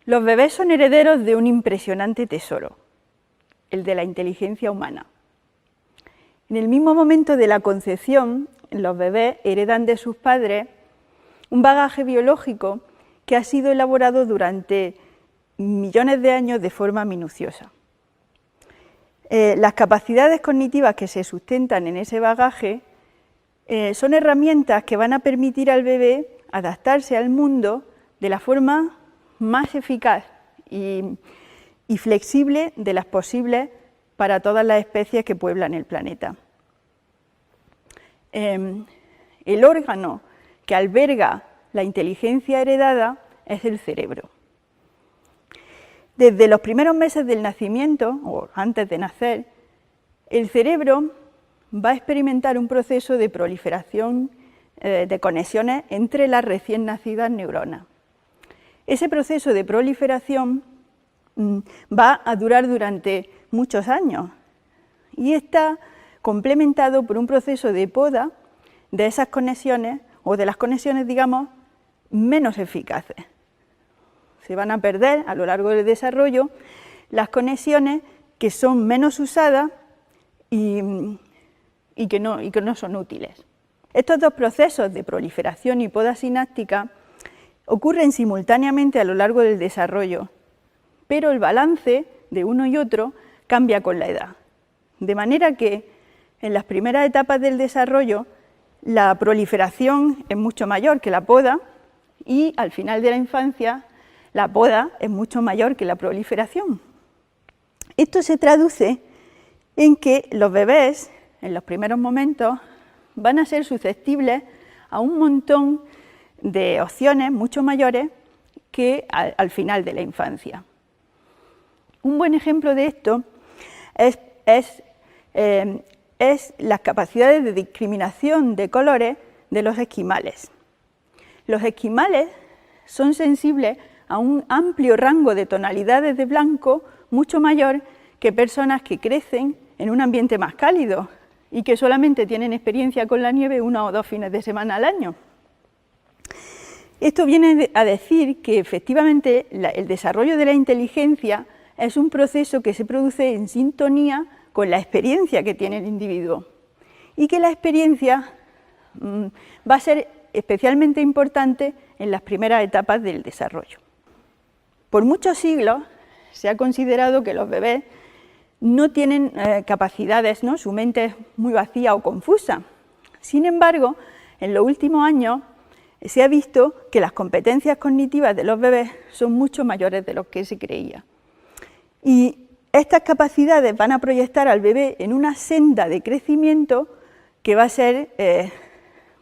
Los bebés son herederos de un impresionante tesoro, el de la inteligencia humana. En el mismo momento de la concepción, los bebés heredan de sus padres un bagaje biológico que ha sido elaborado durante millones de años de forma minuciosa. Las capacidades cognitivas que se sustentan en ese bagaje son herramientas que van a permitir al bebé adaptarse al mundo de la forma más eficaz y flexible de las posibles para todas las especies que pueblan el planeta. El órgano que alberga la inteligencia heredada es el cerebro. Desde los primeros meses del nacimiento, o antes de nacer, el cerebro va a experimentar un proceso de proliferación de conexiones entre las recién nacidas neuronas. Ese proceso de proliferación va a durar durante muchos años y está complementado por un proceso de poda de esas conexiones, o de las conexiones, digamos, menos eficaces. Se van a perder a lo largo del desarrollo las conexiones que son menos usadas y que no son útiles. Estos dos procesos de proliferación y poda sináptica ocurren simultáneamente a lo largo del desarrollo, pero el balance de uno y otro cambia con la edad. De manera que en las primeras etapas del desarrollo la proliferación es mucho mayor que la poda y al final de la infancia la poda es mucho mayor que la proliferación. Esto se traduce en que los bebés en los primeros momentos van a ser susceptibles a un montón de opciones mucho mayores que al final de la infancia. Un buen ejemplo de esto es las capacidades de discriminación de colores de los esquimales. Los esquimales son sensibles a un amplio rango de tonalidades de blanco mucho mayor que personas que crecen en un ambiente más cálido y que solamente tienen experiencia con la nieve 1 o 2 fines de semana al año. Esto viene a decir que efectivamente el desarrollo de la inteligencia es un proceso que se produce en sintonía con la experiencia que tiene el individuo y que la experiencia va a ser especialmente importante en las primeras etapas del desarrollo. Por muchos siglos se ha considerado que los bebés no tienen capacidades, ¿no? Su mente es muy vacía o confusa. Sin embargo, en los últimos años se ha visto que las competencias cognitivas de los bebés son mucho mayores de lo que se creía. Y estas capacidades van a proyectar al bebé en una senda de crecimiento que va a ser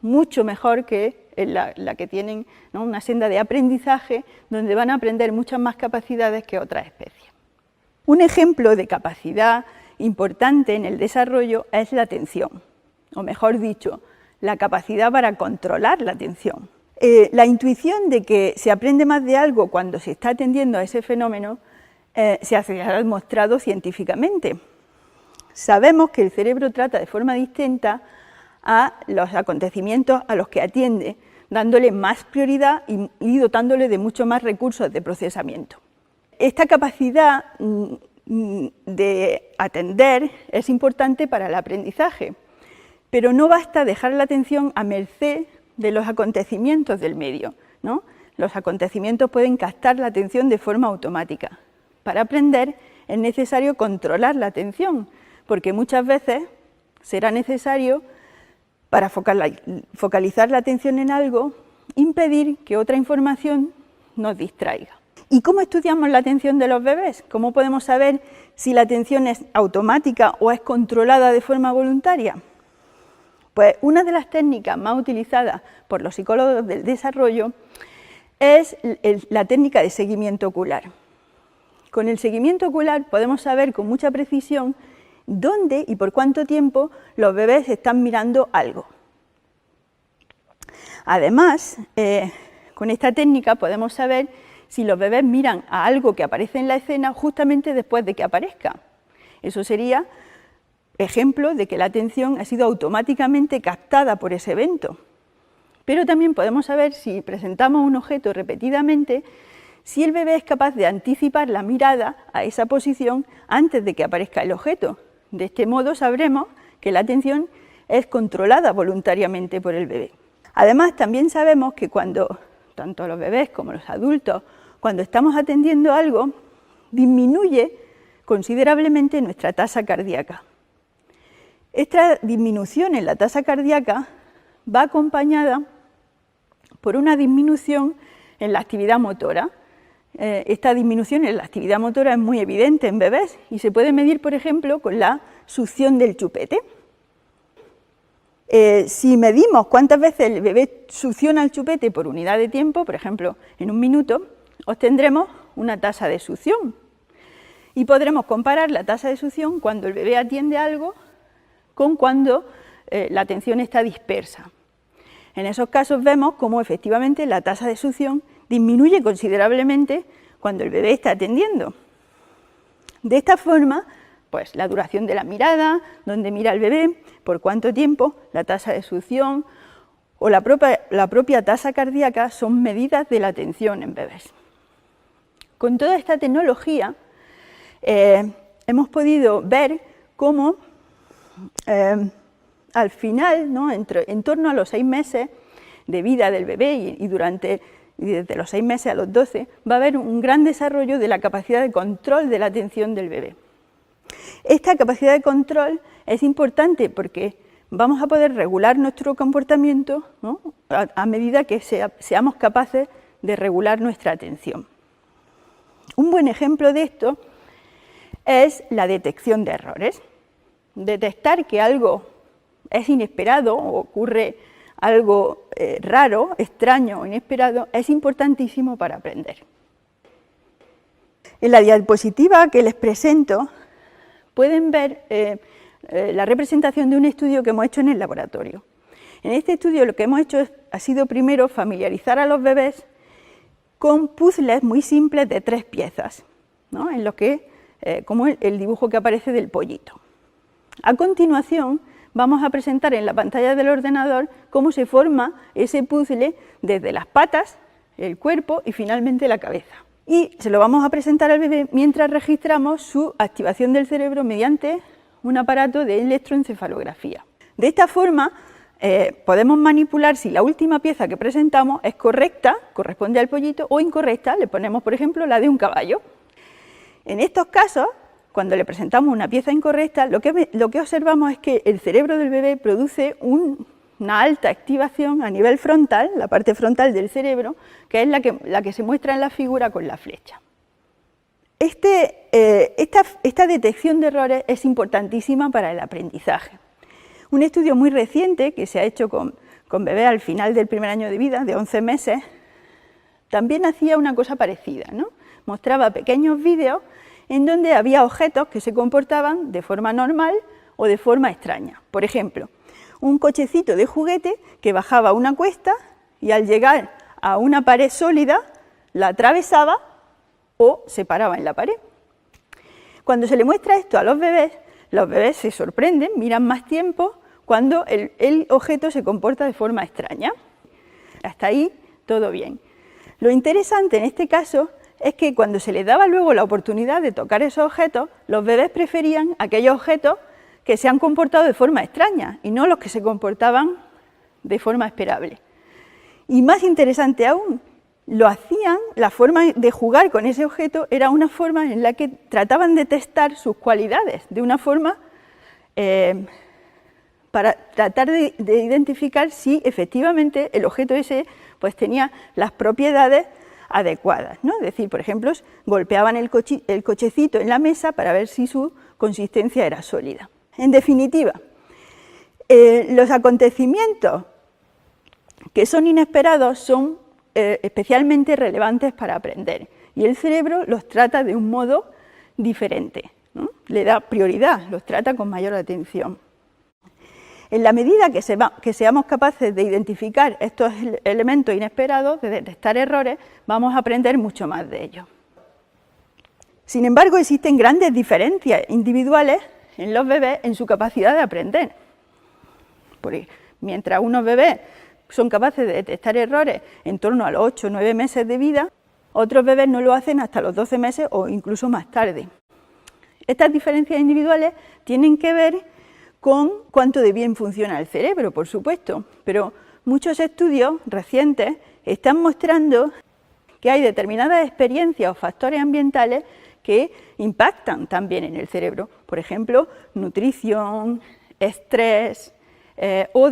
mucho mejor que la que tienen, ¿no? Una senda de aprendizaje donde van a aprender muchas más capacidades que otras especies. Un ejemplo de capacidad importante en el desarrollo es la atención, o mejor dicho, la capacidad para controlar la atención. La intuición de que se aprende más de algo cuando se está atendiendo a ese fenómeno se ha demostrado científicamente. Sabemos que el cerebro trata de forma distinta a los acontecimientos a los que atiende, dándole más prioridad y dotándole de mucho más recursos de procesamiento. Esta capacidad de atender es importante para el aprendizaje, pero no basta dejar la atención a merced de los acontecimientos del medio, ¿no? Los acontecimientos pueden captar la atención de forma automática. Para aprender es necesario controlar la atención, porque muchas veces será necesario, para focalizar la atención en algo, impedir que otra información nos distraiga. ¿Y cómo estudiamos la atención de los bebés? ¿Cómo podemos saber si la atención es automática o es controlada de forma voluntaria? Pues una de las técnicas más utilizadas por los psicólogos del desarrollo es la técnica de seguimiento ocular. Con el seguimiento ocular podemos saber con mucha precisión dónde y por cuánto tiempo los bebés están mirando algo. Además, con esta técnica podemos saber si los bebés miran a algo que aparece en la escena justamente después de que aparezca. Eso sería ejemplo de que la atención ha sido automáticamente captada por ese evento. Pero también podemos saber si presentamos un objeto repetidamente, si el bebé es capaz de anticipar la mirada a esa posición antes de que aparezca el objeto. De este modo sabremos que la atención es controlada voluntariamente por el bebé. Además, también sabemos que cuando, tanto los bebés como los adultos, cuando estamos atendiendo algo, disminuye considerablemente nuestra tasa cardíaca. Esta disminución en la tasa cardíaca va acompañada por una disminución en la actividad motora. Esta disminución en la actividad motora es muy evidente en bebés y se puede medir, por ejemplo, con la succión del chupete. Si medimos cuántas veces el bebé succiona el chupete por unidad de tiempo, por ejemplo, en un minuto, obtendremos una tasa de succión. Y podremos comparar la tasa de succión cuando el bebé atiende algo con cuando la atención está dispersa. En esos casos vemos cómo efectivamente la tasa de succión disminuye considerablemente cuando el bebé está atendiendo. De esta forma, pues la duración de la mirada, dónde mira el bebé, por cuánto tiempo, la tasa de succión o la propia tasa cardíaca son medidas de la atención en bebés. Con toda esta tecnología hemos podido ver cómo al final, ¿no?, en torno a los 6 meses de vida del bebé y desde los 6 meses a los 12, va a haber un gran desarrollo de la capacidad de control de la atención del bebé. Esta capacidad de control es importante porque vamos a poder regular nuestro comportamiento, ¿no?, a medida que seamos capaces de regular nuestra atención. Un buen ejemplo de esto es la detección de errores. Detectar que algo es inesperado o ocurre algo raro, extraño o inesperado es importantísimo para aprender. En la diapositiva que les presento pueden ver la representación de un estudio que hemos hecho en el laboratorio. En este estudio lo que hemos hecho ha sido primero familiarizar a los bebés con puzzles muy simples de 3 piezas, ¿no?, en los que, como el dibujo que aparece del pollito. A continuación vamos a presentar en la pantalla del ordenador cómo se forma ese puzzle desde las patas, el cuerpo y finalmente la cabeza. Y se lo vamos a presentar al bebé mientras registramos su activación del cerebro mediante un aparato de electroencefalografía. De esta forma podemos manipular si la última pieza que presentamos es correcta, corresponde al pollito, o incorrecta, le ponemos por ejemplo la de un caballo. En estos casos, cuando le presentamos una pieza incorrecta, lo que observamos es que el cerebro del bebé produce una alta activación a nivel frontal, la parte frontal del cerebro, que es la que se muestra en la figura con la flecha. Esta detección de errores es importantísima para el aprendizaje. Un estudio muy reciente que se ha hecho con bebés al final del primer año de vida, de 11 meses, también hacía una cosa parecida, ¿no? Mostraba pequeños vídeos en donde había objetos que se comportaban de forma normal o de forma extraña. Por ejemplo, un cochecito de juguete que bajaba una cuesta y al llegar a una pared sólida la atravesaba o se paraba en la pared. Cuando se le muestra esto a los bebés se sorprenden, miran más tiempo cuando el objeto se comporta de forma extraña. Hasta ahí todo bien. Lo interesante en este caso es que cuando se les daba luego la oportunidad de tocar esos objetos, los bebés preferían aquellos objetos que se han comportado de forma extraña y no los que se comportaban de forma esperable. Y más interesante aún, la forma de jugar con ese objeto era una forma en la que trataban de testar sus cualidades, de una forma para tratar de identificar si efectivamente el objeto ese pues tenía las propiedades adecuadas, ¿no? Es decir, por ejemplo, golpeaban el cochecito en la mesa para ver si su consistencia era sólida. En definitiva, los acontecimientos que son inesperados son especialmente relevantes para aprender y el cerebro los trata de un modo diferente, ¿no? Le da prioridad, los trata con mayor atención. En la medida que seamos capaces de identificar estos elementos inesperados, de detectar errores, vamos a aprender mucho más de ellos. Sin embargo, existen grandes diferencias individuales en los bebés en su capacidad de aprender. Porque mientras unos bebés son capaces de detectar errores en torno a los 8 o 9 meses de vida, otros bebés no lo hacen hasta los 12 meses o incluso más tarde. Estas diferencias individuales tienen que ver con cuánto de bien funciona el cerebro, por supuesto, pero muchos estudios recientes están mostrando que hay determinadas experiencias o factores ambientales que impactan también en el cerebro, por ejemplo, nutrición, estrés o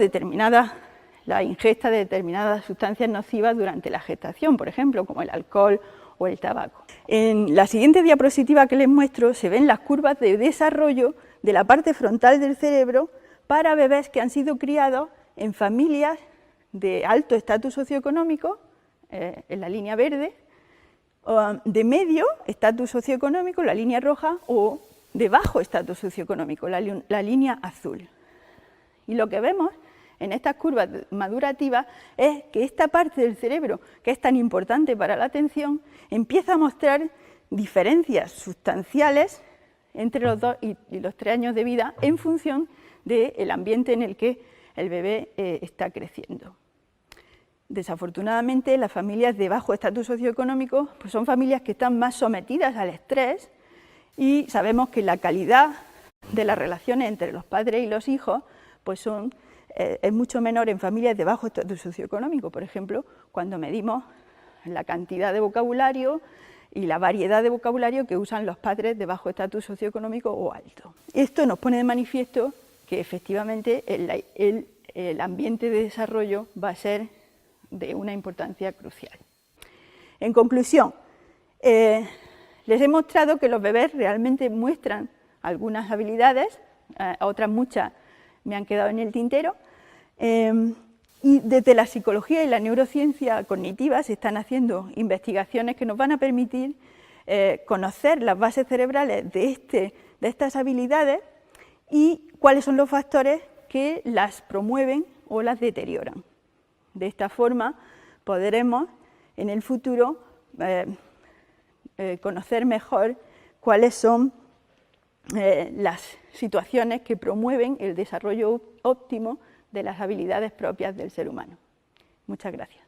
la ingesta de determinadas sustancias nocivas durante la gestación, por ejemplo, como el alcohol o el tabaco. En la siguiente diapositiva que les muestro se ven las curvas de desarrollo de la parte frontal del cerebro para bebés que han sido criados en familias de alto estatus socioeconómico, en la línea verde, de medio estatus socioeconómico, la línea roja, o de bajo estatus socioeconómico, la línea azul. Y lo que vemos en estas curvas madurativas es que esta parte del cerebro, que es tan importante para la atención, empieza a mostrar diferencias sustanciales entre los 2 y los 3 años de vida en función del ambiente en el que el bebé está creciendo. Desafortunadamente, las familias de bajo estatus socioeconómico pues son familias que están más sometidas al estrés y sabemos que la calidad de las relaciones entre los padres y los hijos pues es mucho menor en familias de bajo estatus socioeconómico. Por ejemplo, cuando medimos la cantidad de vocabulario y la variedad de vocabulario que usan los padres de bajo estatus socioeconómico o alto. Esto nos pone de manifiesto que efectivamente el ambiente de desarrollo va a ser de una importancia crucial. En conclusión, les he mostrado que los bebés realmente muestran algunas habilidades, otras muchas me han quedado en el tintero, y desde la psicología y la neurociencia cognitiva se están haciendo investigaciones que nos van a permitir conocer las bases cerebrales de estas habilidades y cuáles son los factores que las promueven o las deterioran. De esta forma podremos en el futuro conocer mejor cuáles son las situaciones que promueven el desarrollo óptimo de las habilidades propias del ser humano. Muchas gracias.